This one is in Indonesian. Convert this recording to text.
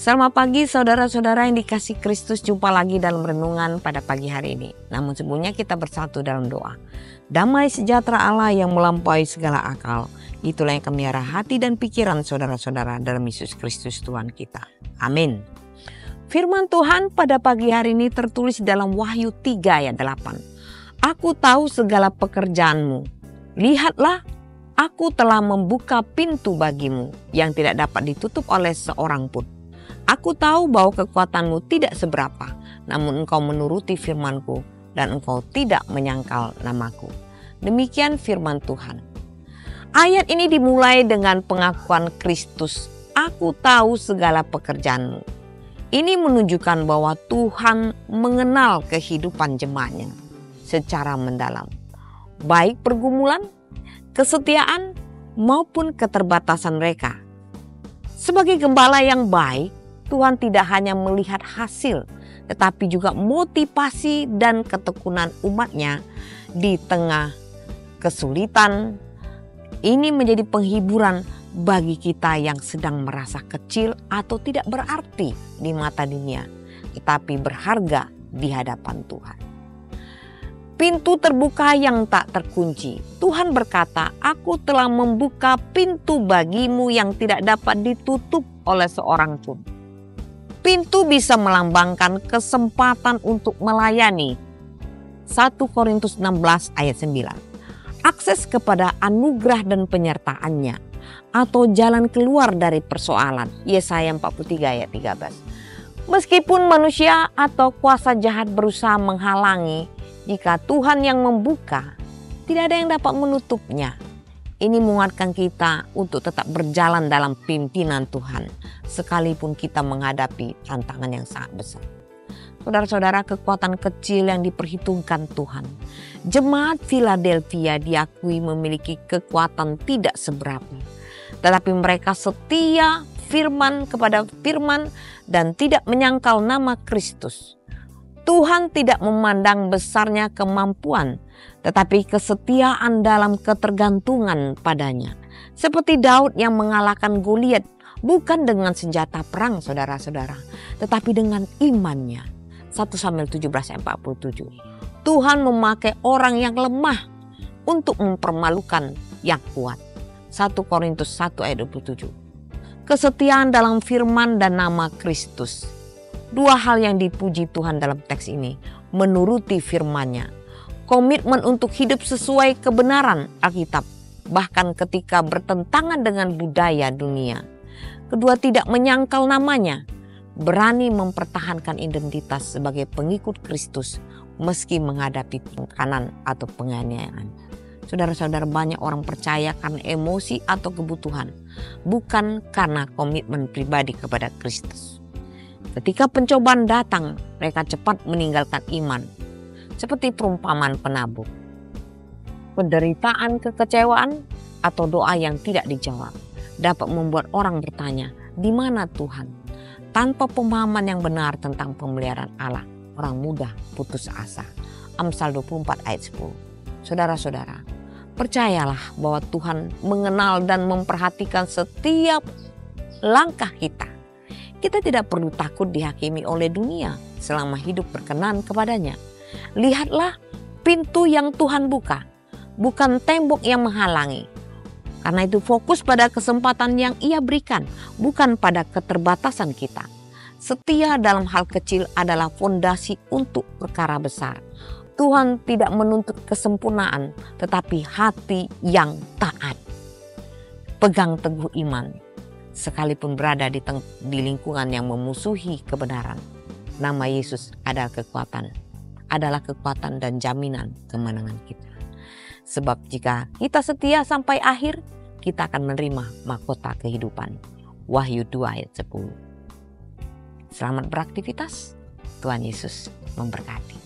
Selamat pagi saudara-saudara yang dikasihi Kristus, jumpa lagi dalam renungan pada pagi hari ini. Namun sebelumnya kita bersatu dalam doa. Damai sejahtera Allah yang melampaui segala akal, itulah yang memelihara hati dan pikiran saudara-saudara dalam Yesus Kristus Tuhan kita. Amin. Firman Tuhan pada pagi hari ini tertulis dalam Wahyu 3 ayat 8. Aku tahu segala pekerjaanmu. Lihatlah, aku telah membuka pintu bagimu yang tidak dapat ditutup oleh seorang pun. Aku tahu bahwa kekuatanmu tidak seberapa, namun engkau menuruti firmanku dan engkau tidak menyangkal namaku. Demikian firman Tuhan. Ayat ini dimulai dengan pengakuan Kristus. Aku tahu segala pekerjaanmu. Ini menunjukkan bahwa Tuhan mengenal kehidupan jemaatnya secara mendalam. Baik pergumulan, kesetiaan, maupun keterbatasan mereka. Sebagai gembala yang baik, Tuhan tidak hanya melihat hasil, tetapi juga motivasi dan ketekunan umatnya di tengah kesulitan. Ini menjadi penghiburan bagi kita yang sedang merasa kecil atau tidak berarti di mata dunia, tetapi berharga di hadapan Tuhan. Pintu terbuka yang tak terkunci. Tuhan berkata, aku telah membuka pintu bagimu yang tidak dapat ditutup oleh seorang pun. Pintu bisa melambangkan kesempatan untuk melayani. 1 Korintus 16 ayat 9. Akses kepada anugerah dan penyertaannya atau jalan keluar dari persoalan. Yesaya 43 ayat 13. Meskipun manusia atau kuasa jahat berusaha menghalangi, jika Tuhan yang membuka, tidak ada yang dapat menutupnya. Ini menguatkan kita untuk tetap berjalan dalam pimpinan Tuhan, sekalipun kita menghadapi tantangan yang sangat besar. Saudara-saudara, kekuatan kecil yang diperhitungkan Tuhan. Jemaat Philadelphia diakui memiliki kekuatan tidak seberapa, tetapi mereka setia kepada firman dan tidak menyangkal nama Kristus. Tuhan tidak memandang besarnya kemampuan, tetapi kesetiaan dalam ketergantungan padanya. Seperti Daud yang mengalahkan Goliat bukan dengan senjata perang, saudara-saudara, tetapi dengan imannya. 1 Samuel 17:47. Tuhan memakai orang yang lemah untuk mempermalukan yang kuat. 1 Korintus 1 ayat 27. Kesetiaan dalam firman dan nama Kristus. Dua hal yang dipuji Tuhan dalam teks ini, menuruti firman-Nya, komitmen untuk hidup sesuai kebenaran Alkitab, bahkan ketika bertentangan dengan budaya dunia. Kedua, tidak menyangkal namanya, berani mempertahankan identitas sebagai pengikut Kristus meski menghadapi tekanan atau penganiayaan. Saudara-saudara, banyak orang percaya karena emosi atau kebutuhan, bukan karena komitmen pribadi kepada Kristus. Ketika pencobaan datang, mereka cepat meninggalkan iman. Seperti perumpamaan penabur. Penderitaan, kekecewaan, atau doa yang tidak dijawab dapat membuat orang bertanya, di mana Tuhan? Tanpa pemahaman yang benar tentang pemeliharaan Allah, orang mudah putus asa. Amsal 24 ayat 10. Saudara-saudara, percayalah bahwa Tuhan mengenal dan memperhatikan setiap langkah kita. Kita tidak perlu takut dihakimi oleh dunia selama hidup berkenan kepadanya. Lihatlah pintu yang Tuhan buka, bukan tembok yang menghalangi. Karena itu fokus pada kesempatan yang Ia berikan, bukan pada keterbatasan kita. Setia dalam hal kecil adalah fondasi untuk perkara besar. Tuhan tidak menuntut kesempurnaan, tetapi hati yang taat. Pegang teguh iman. Sekalipun berada di lingkungan yang memusuhi kebenaran, nama Yesus adalah kekuatan dan jaminan kemenangan kita. Sebab jika kita setia sampai akhir, kita akan menerima mahkota kehidupan. Wahyu 2 ayat 10. Selamat beraktivitas, Tuhan Yesus memberkati.